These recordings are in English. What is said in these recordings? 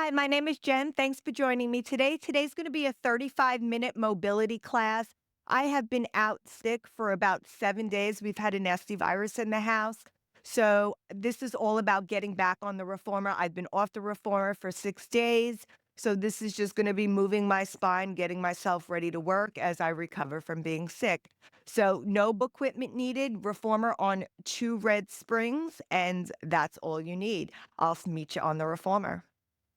Hi, my name is Jen. Thanks for joining me today. Today's going to be a 35-minute mobility class. I have been out sick for about 7 days. We've had a nasty virus in the house. So, this is all about getting back on the reformer. I've been off the reformer for 6 days. So, this is just going to be moving my spine, getting myself ready to work as I recover from being sick. So, no equipment needed, reformer on two red springs, and that's all you need. I'll meet you on the reformer.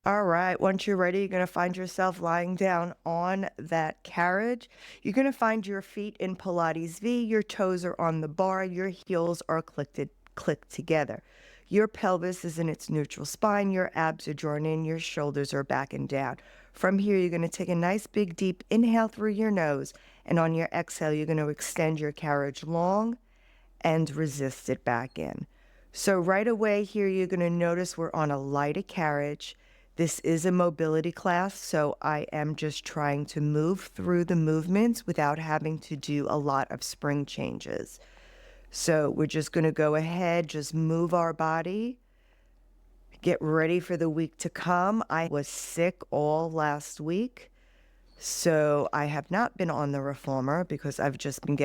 All right, once you're ready, you're going to find yourself lying down on that carriage. You're going to find your feet in Pilates V, your toes are on the bar, your heels are clicked together. Your pelvis is in its neutral spine, your abs are drawn in, your shoulders are back and down. From here, you're going to take a nice big deep inhale through your nose, and on your exhale, you're going to extend your carriage long and resist it back in. So right away here, you're going to notice we're on a lighter carriage. This is a mobility class, so I am just trying to move through the movements without having to do a lot of spring changes. So we're just going to go ahead, just move our body, get ready for the week to come. I was sick all last week. So I have not been on the reformer because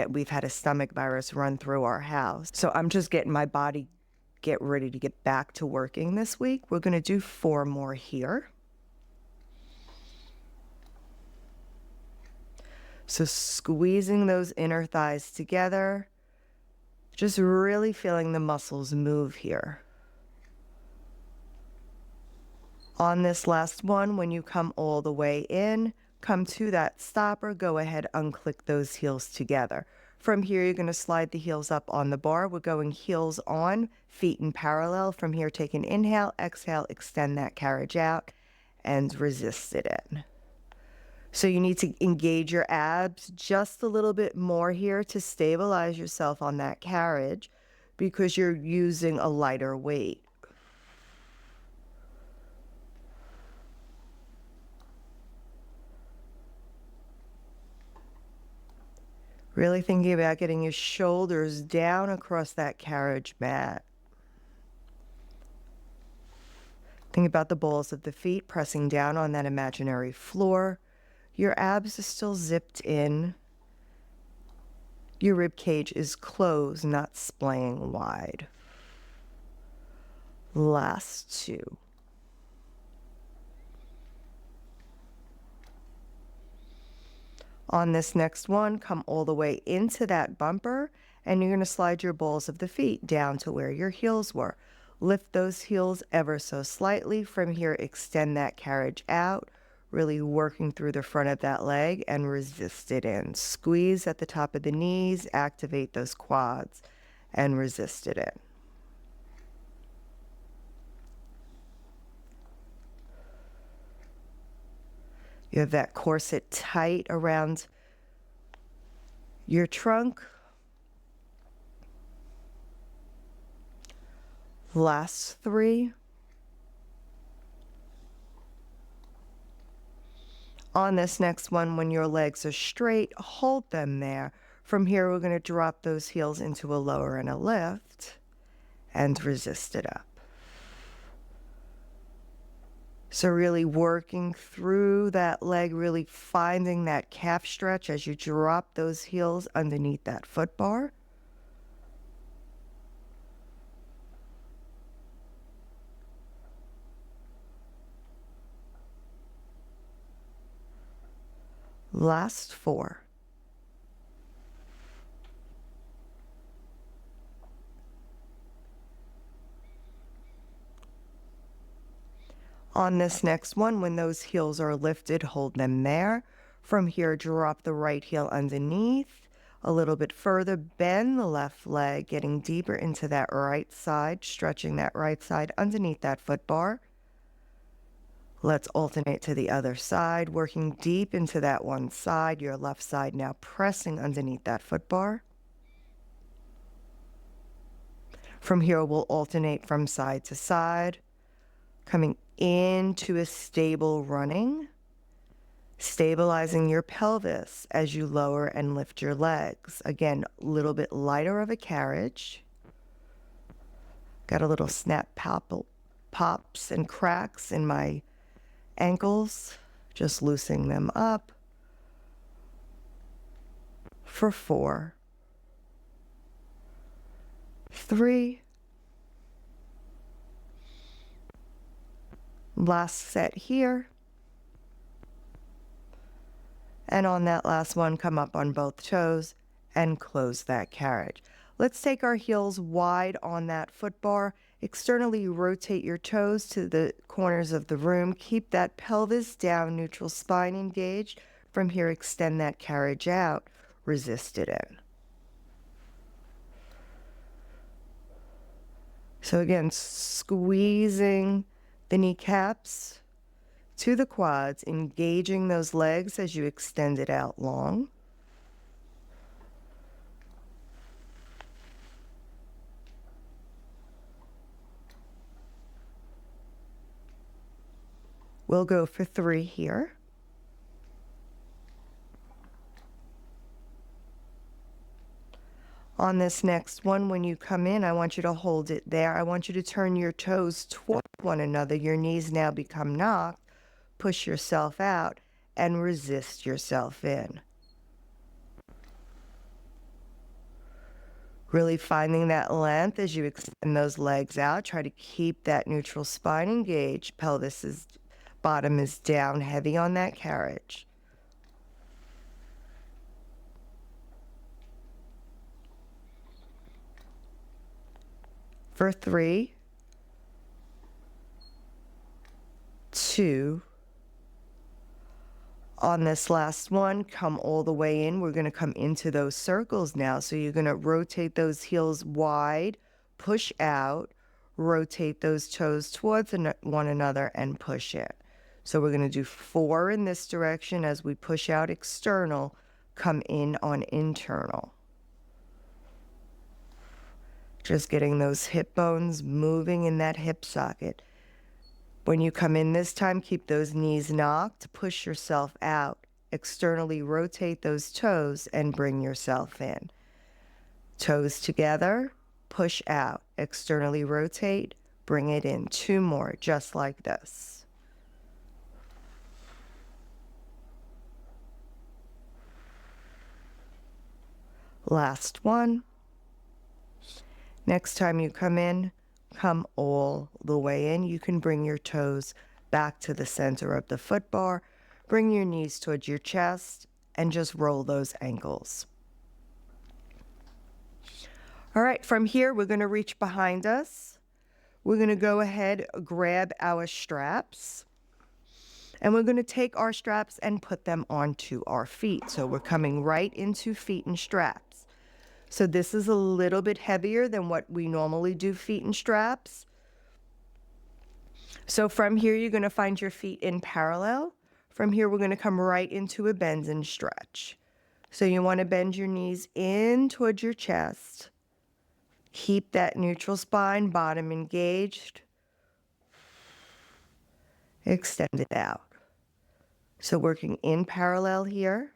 we've had a stomach virus run through our house. So I'm just getting my body get ready to get back to working this week. We're going to do 4 more here. So squeezing those inner thighs together, just really feeling the muscles move here. On this last one, when you come all the way in, come to that stopper, go ahead, unclick those heels together. From here, you're going to slide the heels up on the bar. We're going heels on, feet in parallel. From here, take an inhale, exhale, extend that carriage out, and resist it in. So you need to engage your abs just a little bit more here to stabilize yourself on that carriage because you're using a lighter weight. Really thinking about getting your shoulders down across that carriage mat. Think about the balls of the feet pressing down on that imaginary floor. Your abs are still zipped in. Your rib cage is closed, not splaying wide. Last 2. On this next one, come all the way into that bumper, and you're going to slide your balls of the feet down to where your heels were. Lift those heels ever so slightly. From here, extend that carriage out, really working through the front of that leg and resist it in. Squeeze at the top of the knees, activate those quads, and resist it in. You have that corset tight around your trunk. Last 3. On this next one, when your legs are straight, hold them there. From here, we're going to drop those heels into a lower and a lift and resist it up. So really working through that leg, really finding that calf stretch as you drop those heels underneath that foot bar. Last 4. On this next one, when those heels are lifted, hold them there. From here, drop the right heel underneath. A little bit further, bend the left leg, getting deeper into that right side, stretching that right side underneath that foot bar. Let's alternate to the other side, working deep into that one side, your left side now pressing underneath that foot bar. From here, we'll alternate from side to side, coming into a stable running, stabilizing your pelvis as you lower and lift your legs. Again, a little bit lighter of a carriage. Got a little snap pops and cracks in my Ankles, just loosening them up for 4, 3, last set here. And on that last one, come up on both toes and close that carriage. Let's take our heels wide on that foot bar. Externally rotate your toes to the corners of the room. Keep that pelvis down, neutral spine engaged. From here, extend that carriage out. Resist it in. So again, squeezing the kneecaps to the quads, engaging those legs as you extend it out long. We'll go for 3 here. On this next one, when you come in, I want you to hold it there. I want you to turn your toes toward one another. Your knees now become knocked. Push yourself out and resist yourself in. Really finding that length as you extend those legs out. Try to keep that neutral spine engaged. Bottom is down, heavy on that carriage. For 3, 2, on this last one, come all the way in. We're going to come into those circles now. So you're going to rotate those heels wide, push out, rotate those toes towards one another and push in. So we're going to do 4 in this direction as we push out external, come in on internal. Just getting those hip bones moving in that hip socket. When you come in this time, keep those knees knocked, push yourself out. Externally rotate those toes and bring yourself in. Toes together, push out. Externally rotate, bring it in. 2 more, just like this. Last one. Next time you come in, come all the way in. You can bring your toes back to the center of the foot bar. Bring your knees towards your chest and just roll those ankles. All right, from here, we're going to reach behind us. We're going to go ahead, grab our straps. And we're going to take our straps and put them onto our feet. So we're coming right into feet and straps. So this is a little bit heavier than what we normally do feet and straps. So from here, you're going to find your feet in parallel. From here, we're going to come right into a bend and stretch. So you want to bend your knees in towards your chest. Keep that neutral spine, bottom engaged. Extend it out. So working in parallel here.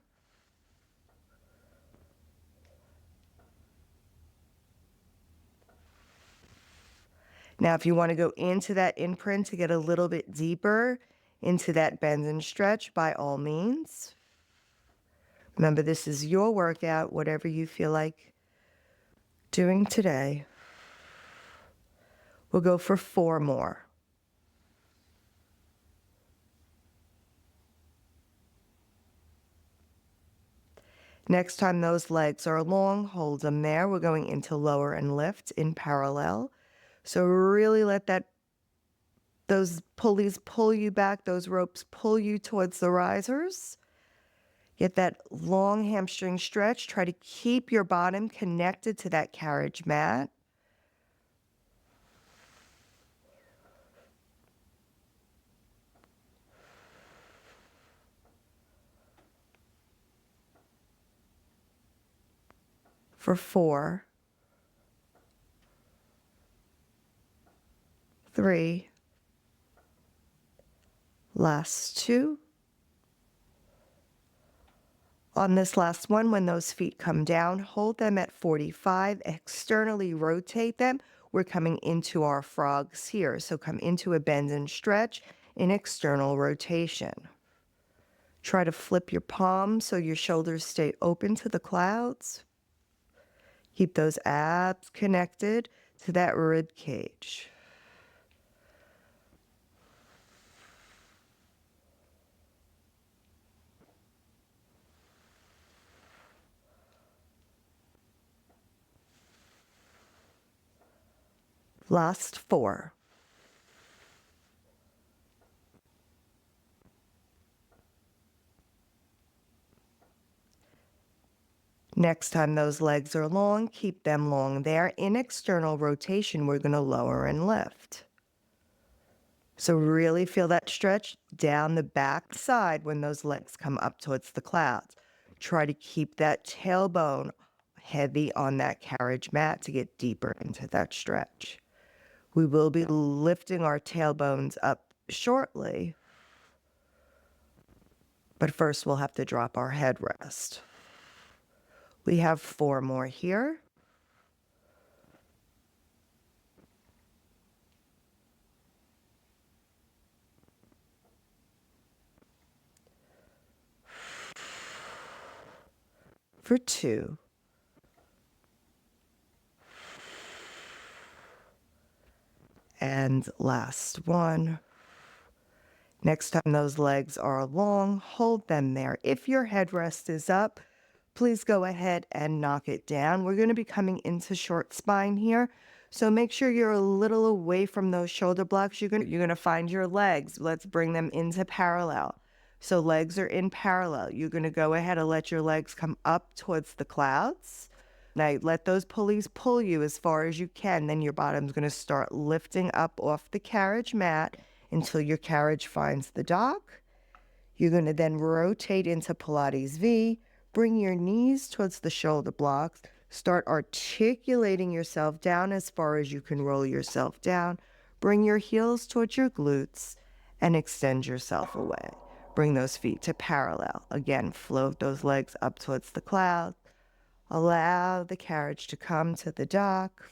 Now, if you want to go into that imprint to get a little bit deeper into that bend and stretch, by all means. Remember, this is your workout, whatever you feel like doing today. We'll go for 4 more. Next time those legs are long, hold them there. We're going into lower and lift in parallel. So really let those pulleys pull you back, those ropes pull you towards the risers. Get that long hamstring stretch. Try to keep your bottom connected to that carriage mat. For 4, 3, last 2. On this last one, when those feet come down, hold them at 45, externally rotate them. We're coming into our frogs here. So come into a bend and stretch, in external rotation. Try to flip your palms so your shoulders stay open to the clouds. Keep those abs connected to that rib cage. Last 4. Next time those legs are long, keep them long there. In external rotation, we're going to lower and lift. So really feel that stretch down the back side when those legs come up towards the clouds. Try to keep that tailbone heavy on that carriage mat to get deeper into that stretch. We will be lifting our tailbones up shortly, but first we'll have to drop our headrest. We have 4 more here. For 2. And last 1. Next time those legs are long, hold them there. If your headrest is up, please go ahead and knock it down. We're going to be coming into short spine here. So make sure you're a little away from those shoulder blocks. You're going to find your legs. Let's bring them into parallel. So legs are in parallel. You're going to go ahead and let your legs come up towards the clouds. Now let those pulleys pull you as far as you can. Then your bottom's going to start lifting up off the carriage mat until your carriage finds the dock. You're going to then rotate into Pilates V. Bring your knees towards the shoulder blocks. Start articulating yourself down as far as you can roll yourself down. Bring your heels towards your glutes and extend yourself away. Bring those feet to parallel. Again, float those legs up towards the clouds. Allow the carriage to come to the dock.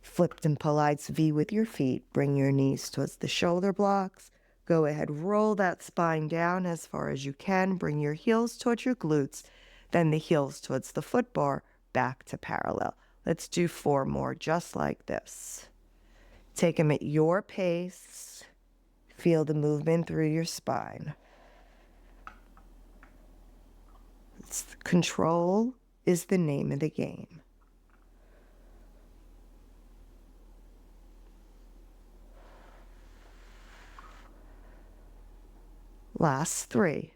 Flipped in Pilates V with your feet. Bring your knees towards the shoulder blocks. Go ahead, roll that spine down as far as you can. Bring your heels towards your glutes, then the heels towards the foot bar, back to parallel. Let's do 4 more just like this. Take them at your pace. Feel the movement through your spine. Control is the name of the game. Last 3.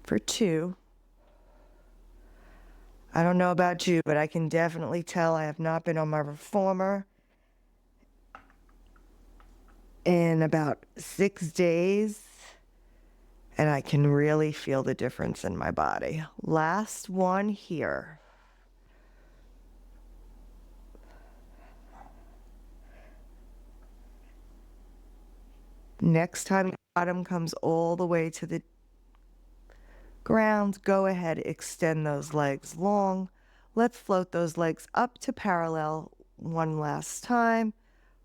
For 2. I don't know about you, but I can definitely tell I have not been on my reformer in about 6 days. And I can really feel the difference in my body. Last one here. Next time the bottom comes all the way to the ground, go ahead, extend those legs long. Let's float those legs up to parallel one last time.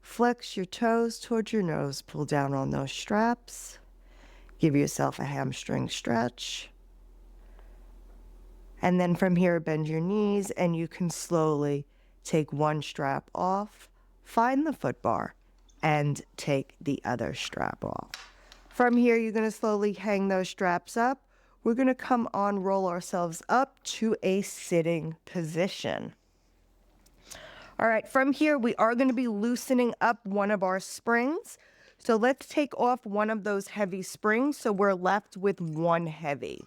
Flex your toes towards your nose. Pull down on those straps. Give yourself a hamstring stretch. And then from here, bend your knees and you can slowly take one strap off, find the foot bar, and take the other strap off. From here, you're going to slowly hang those straps up. We're going to come on, roll ourselves up to a sitting position. All right, from here, we are going to be loosening up one of our springs. So let's take off one of those heavy springs so we're left with one heavy.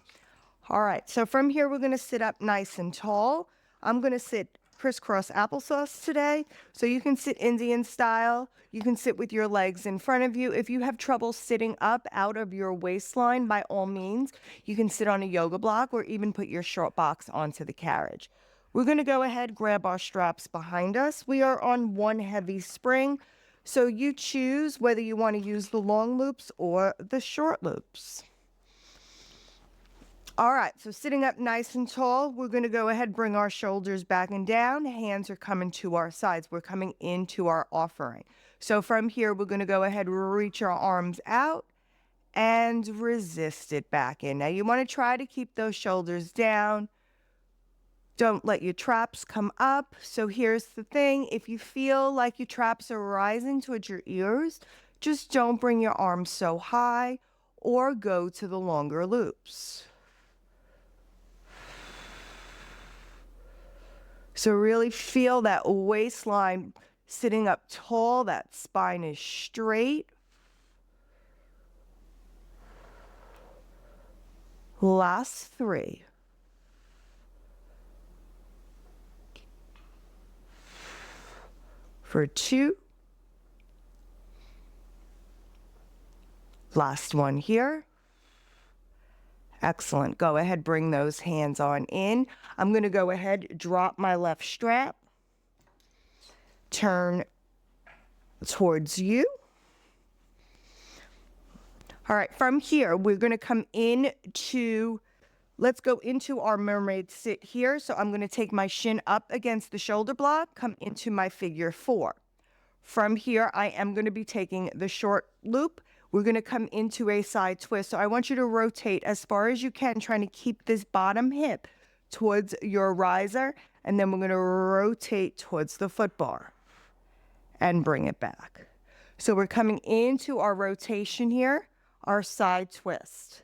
All right, so from here, we're going to sit up nice and tall. I'm going to sit crisscross applesauce today. So you can sit Indian style. You can sit with your legs in front of you. If you have trouble sitting up out of your waistline, by all means, you can sit on a yoga block or even put your short box onto the carriage. We're going to go ahead, grab our straps behind us. We are on one heavy spring. So you choose whether you want to use the long loops or the short loops. All right, so sitting up nice and tall, we're going to go ahead and bring our shoulders back and down. Hands are coming to our sides. We're coming into our offering. So from here, we're going to go ahead and reach our arms out and resist it back in. Now you want to try to keep those shoulders down. Don't let your traps come up. So here's the thing. If you feel like your traps are rising towards your ears, just don't bring your arms so high or go to the longer loops. So really feel that waistline sitting up tall, that spine is straight. Last 3. For 2. Last one here. Excellent. Go ahead, bring those hands on in. I'm going to go ahead, drop my left strap, turn towards you. All right, from here, we're going to come into, let's go into our mermaid sit here. So I'm going to take my shin up against the shoulder block, come into my figure 4. From here, I am going to be taking the short loop. We're going to come into a side twist. So I want you to rotate as far as you can, trying to keep this bottom hip towards your riser. And then we're going to rotate towards the foot bar and bring it back. So we're coming into our rotation here, our side twist.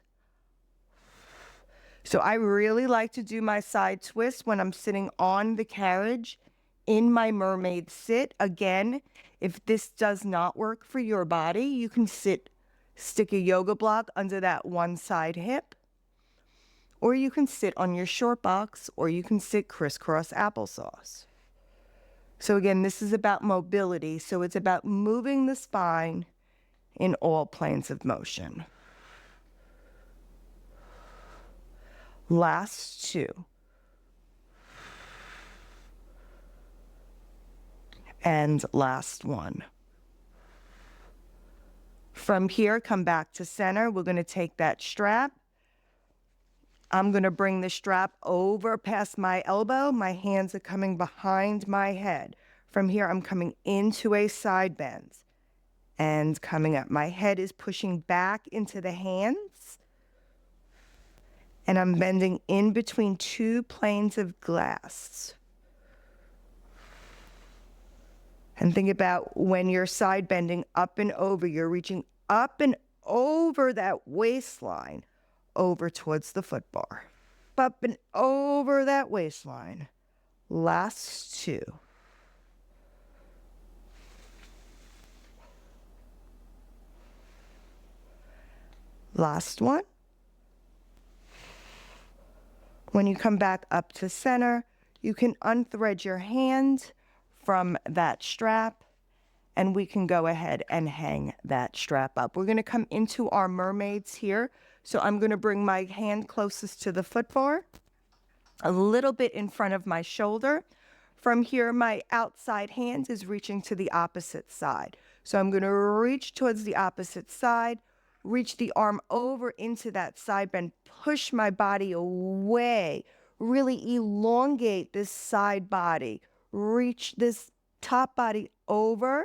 So I really like to do my side twist when I'm sitting on the carriage in my mermaid sit. Again, if this does not work for your body, you can stick a yoga block under that one side hip, or you can sit on your short box, or you can sit crisscross applesauce. So again, this is about mobility. So it's about moving the spine in all planes of motion. Last 2. And last 1. From here, come back to center. We're going to take that strap. I'm going to bring the strap over past my elbow. My hands are coming behind my head. From here, I'm coming into a side bend and coming up. My head is pushing back into the hands, and I'm bending in between 2 planes of glass. And think about when you're side bending up and over, you're reaching up and over that waistline, over towards the foot bar. Up and over that waistline. Last 2. Last one. When you come back up to center, you can unthread your hand from that strap, and we can go ahead and hang that strap up. We're going to come into our mermaids here. So I'm going to bring my hand closest to the foot bar, a little bit in front of my shoulder. From here, my outside hand is reaching to the opposite side. So I'm going to reach towards the opposite side, reach the arm over into that side bend, push my body away, really elongate this side body, reach this top body over,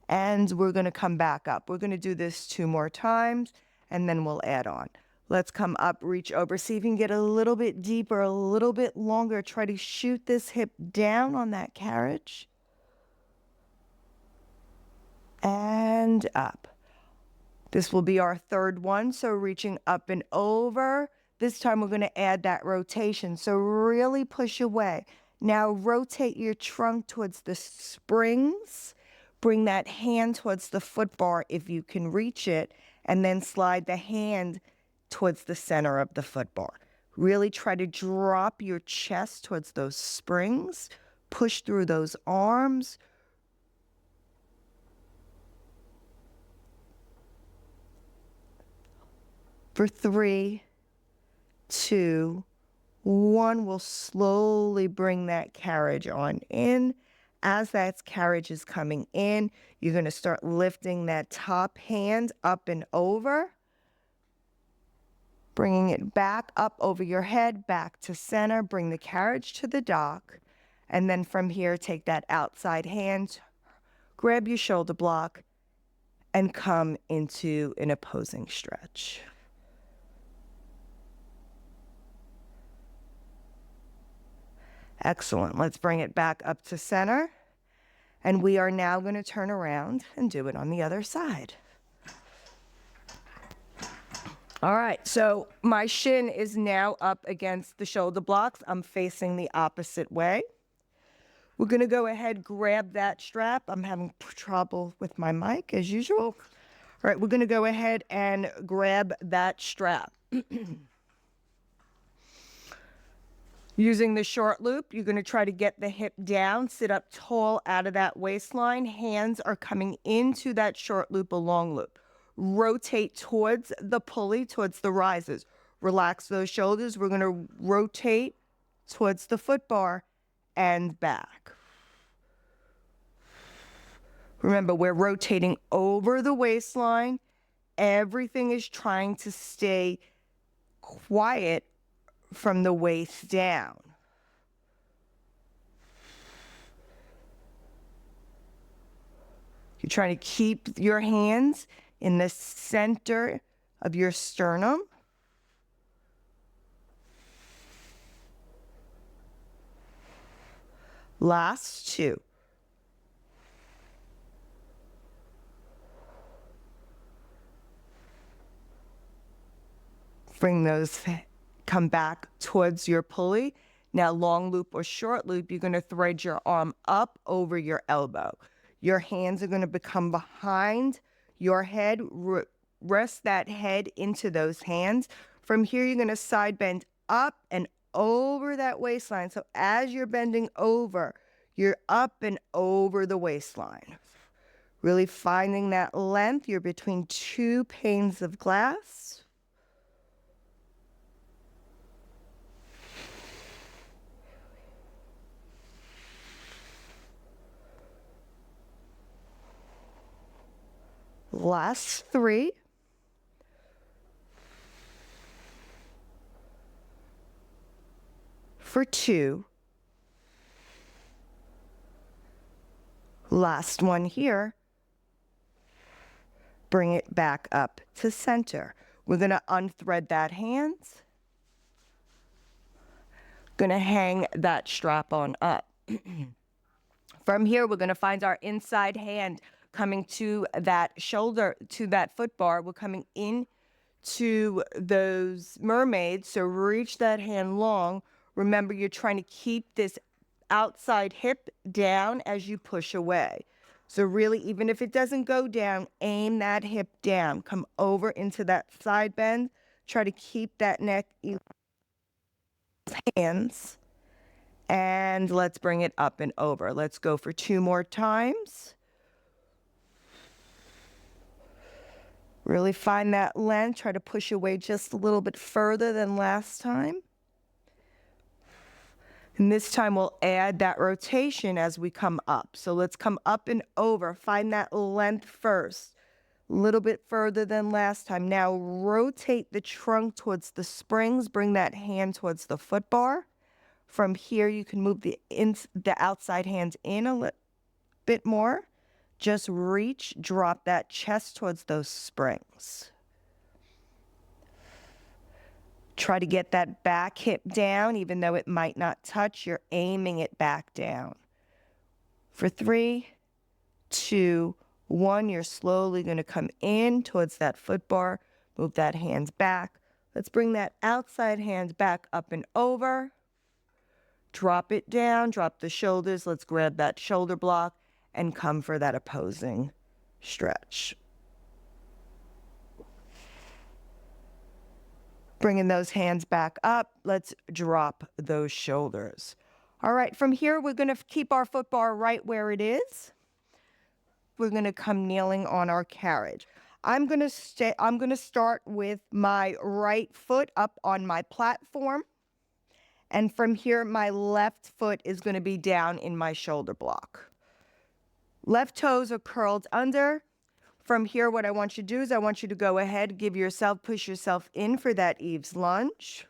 and we're going to come back up. We're going to do this 2 more times, and then we'll add on. Let's come up, reach over. See if you can get a little bit deeper, a little bit longer. Try to shoot this hip down on that carriage. And up. This will be our 3rd one, so reaching up and over. This time we're going to add that rotation, so really push away. Now rotate your trunk towards the springs. Bring that hand towards the foot bar if you can reach it, and then slide the hand towards the center of the foot bar. Really try to drop your chest towards those springs. Push through those arms. For 3, 2, 1, we'll slowly bring that carriage on in As that carriage is coming in, you're going to start lifting that top hand up and over, bringing it back up over your head, back to center, bring the carriage to the dock, and then from here, take that outside hand, grab your shoulder block, and come into an opposing stretch. Excellent. Let's bring it back up to center. And we are now going to turn around and do it on the other side. All right, so my shin is now up against the shoulder blocks. I'm facing the opposite way. We're going to go ahead, grab that strap. I'm having trouble with my mic as usual. All right, we're going to go ahead and grab that strap. Using the short loop, you're going to try to get the hip down, sit up tall out of that waistline. Hands are coming into that short loop, a long loop. Rotate towards the pulley, towards the risers. Relax those shoulders. We're going to rotate towards the foot bar and back. Remember, we're rotating over the waistline. Everything is trying to stay quiet from the waist down. You're trying to keep your hands in the center of your sternum. Last two. Bring those, come back towards your pulley. Now long loop or short loop, you're going to thread your arm up over your elbow. Your hands are going to become behind your head. Rest that head into those hands. From here, you're going to side bend up and over that waistline. So as you're bending over, you're up and over the waistline. Really finding that length. You're between two panes of glass. Last three. For two. Last one here. Bring it back up to center. We're going to unthread that hands. Going to hang that strap on up. From here, we're going to find our inside hand coming to that shoulder, to that foot bar. We're coming in to those mermaids. So reach that hand long. Remember, you're trying to keep this outside hip down as you push away. So really, even if it doesn't go down, aim that hip down. Come over into that side bend. Try to keep that neck in hands. And let's bring it up and over. Let's go for two more times. Really find that length. Try to push away just a little bit further than last time. And this time we'll add that rotation as we come up. So let's come up and over. Find that length first. A little bit further than last time. Now rotate the trunk towards the springs. Bring that hand towards the foot bar. From here, you can move the outside hand in a little bit more. Just reach, drop that chest towards those springs. Try to get that back hip down, even though it might not touch, you're aiming it back down. For 3, 2, 1, you're slowly going to come in towards that foot bar, move that hand back. Let's bring that outside hand back up and over. Drop it down, drop the shoulders. Let's grab that shoulder block and come for that opposing stretch. Bringing those hands back up, let's drop those shoulders. All right, from here, we're gonna keep our foot bar right where it is. We're gonna come kneeling on our carriage. I'm gonna start with my right foot up on my platform. And from here, my left foot is gonna be down in my shoulder block. Left toes are curled under. From here, what I want you to do is I want you to go ahead, push yourself in for that Eve's lunge.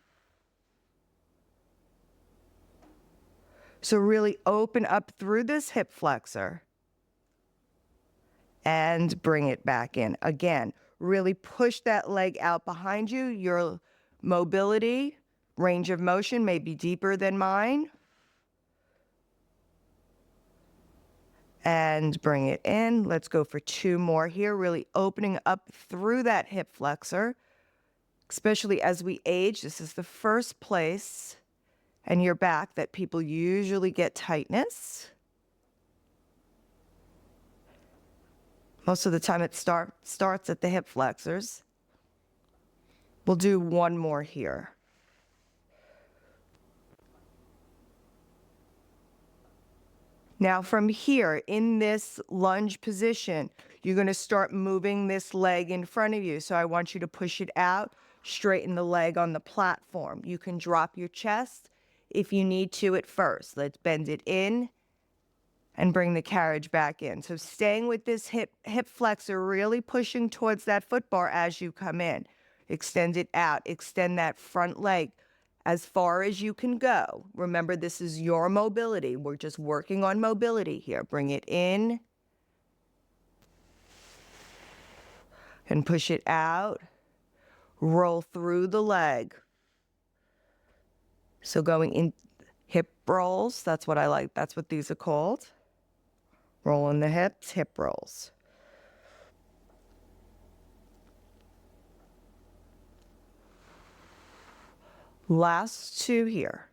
So really open up through this hip flexor and bring it back in. Again, really push that leg out behind you. Your mobility, range of motion may be deeper than mine. And bring it in. Let's go for 2 more here, really opening up through that hip flexor. Especially as we age, this is the first place in your back that people usually get tightness. Most of the time it starts at the hip flexors. We'll do 1 more here. Now from here, in this lunge position, you're going to start moving this leg in front of you. So I want you to push it out, straighten the leg on the platform. You can drop your chest if you need to at first. Let's bend it in and bring the carriage back in. So staying with this hip flexor, really pushing towards that foot bar as you come in. Extend it out, extend that front leg as far as you can go. Remember, this is your mobility. We're just working on mobility here. Bring it in and push it out. Roll through the leg. So going in hip rolls, that's what I like. That's what these are called. Rolling the hips, hip rolls. Last 2 here.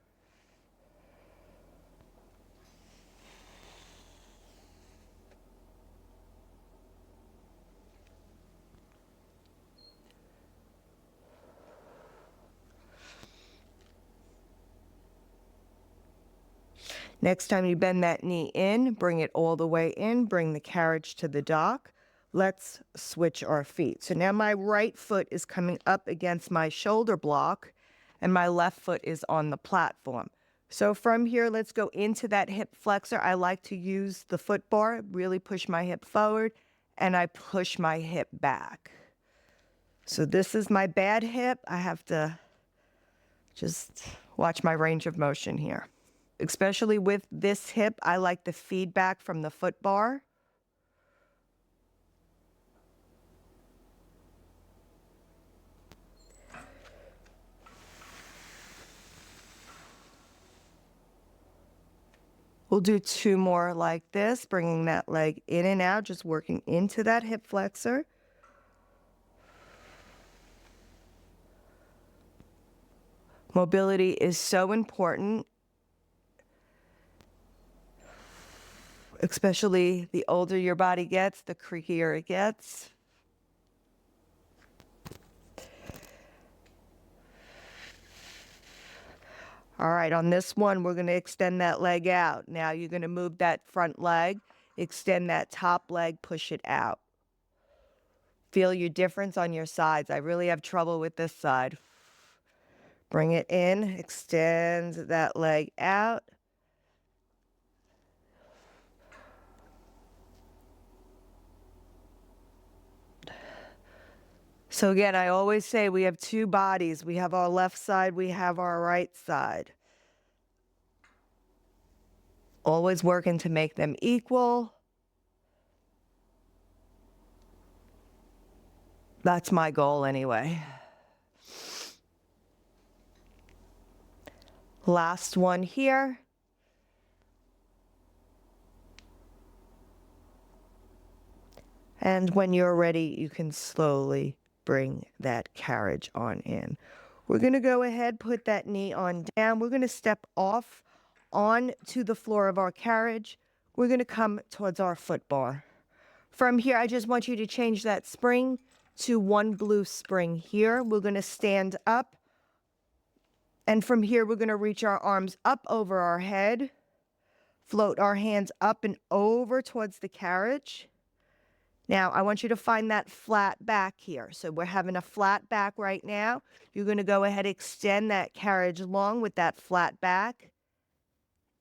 Next time you bend that knee in, bring it all the way in, bring the carriage to the dock. Let's switch our feet. So now my right foot is coming up against my shoulder block and my left foot is on the platform. So from here, let's go into that hip flexor. I like to use the foot bar, really push my hip forward, and I push my hip back. So this is my bad hip. I have to just watch my range of motion here. Especially with this hip, I like the feedback from the foot bar. We'll do 2 more like this, bringing that leg in and out, just working into that hip flexor. Mobility is so important, especially the older your body gets, the creakier it gets. All right, on this one, we're going to extend that leg out. Now you're going to move that front leg, extend that top leg, push it out. Feel your difference on your sides. I really have trouble with this side. Bring it in, extend that leg out. So again, I always say we have 2 bodies. We have our left side, we have our right side. Always working to make them equal. That's my goal anyway. Last one here. And when you're ready, you can slowly bring that carriage on in. We're going to go ahead, put that knee on down. We're going to step off onto the floor of our carriage. We're going to come towards our foot bar. From here, I just want you to change that spring to 1 blue spring here. We're going to stand up. And from here, we're going to reach our arms up over our head, float our hands up and over towards the carriage. Now, I want you to find that flat back here. So we're having a flat back right now. You're going to go ahead, extend that carriage long with that flat back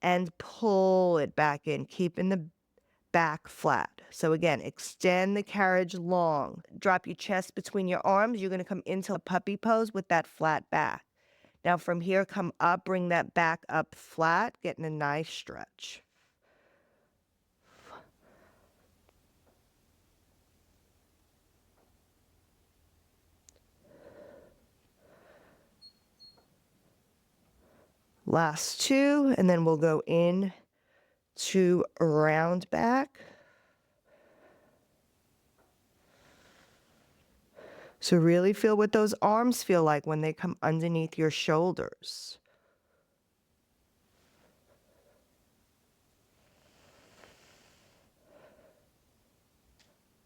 and pull it back in, keeping the back flat. So again, extend the carriage long. Drop your chest between your arms. You're going to come into a puppy pose with that flat back. Now from here, come up, bring that back up flat, getting a nice stretch. Last two, and then we'll go in to round back. So really feel what those arms feel like when they come underneath your shoulders.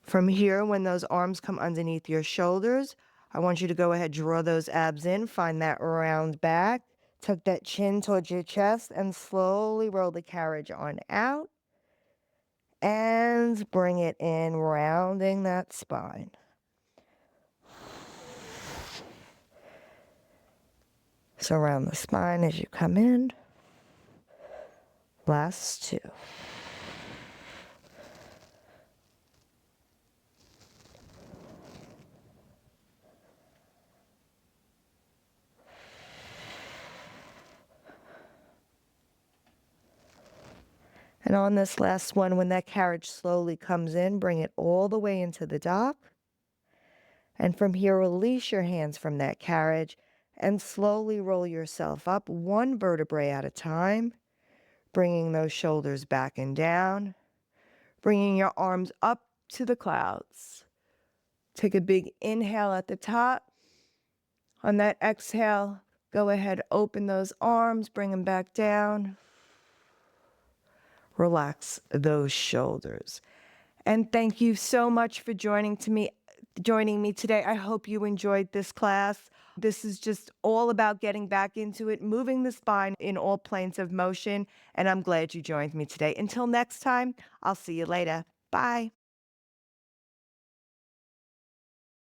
From here, when those arms come underneath your shoulders, I want you to go ahead, draw those abs in, find that round back, tuck that chin towards your chest, and slowly roll the carriage on out. And bring it in, rounding that spine. So round the spine as you come in. Last two. And on this last one, when that carriage slowly comes in, bring it all the way into the dock. And from here, release your hands from that carriage and slowly roll yourself up one vertebrae at a time, bringing those shoulders back and down, bringing your arms up to the clouds. Take a big inhale at the top. On that exhale, go ahead, open those arms, bring them back down. Relax those shoulders. And thank you so much for joining me today. I hope you enjoyed this class. This is just all about getting back into it, moving the spine in all planes of motion. And I'm glad you joined me today. Until next time, I'll see you later. Bye.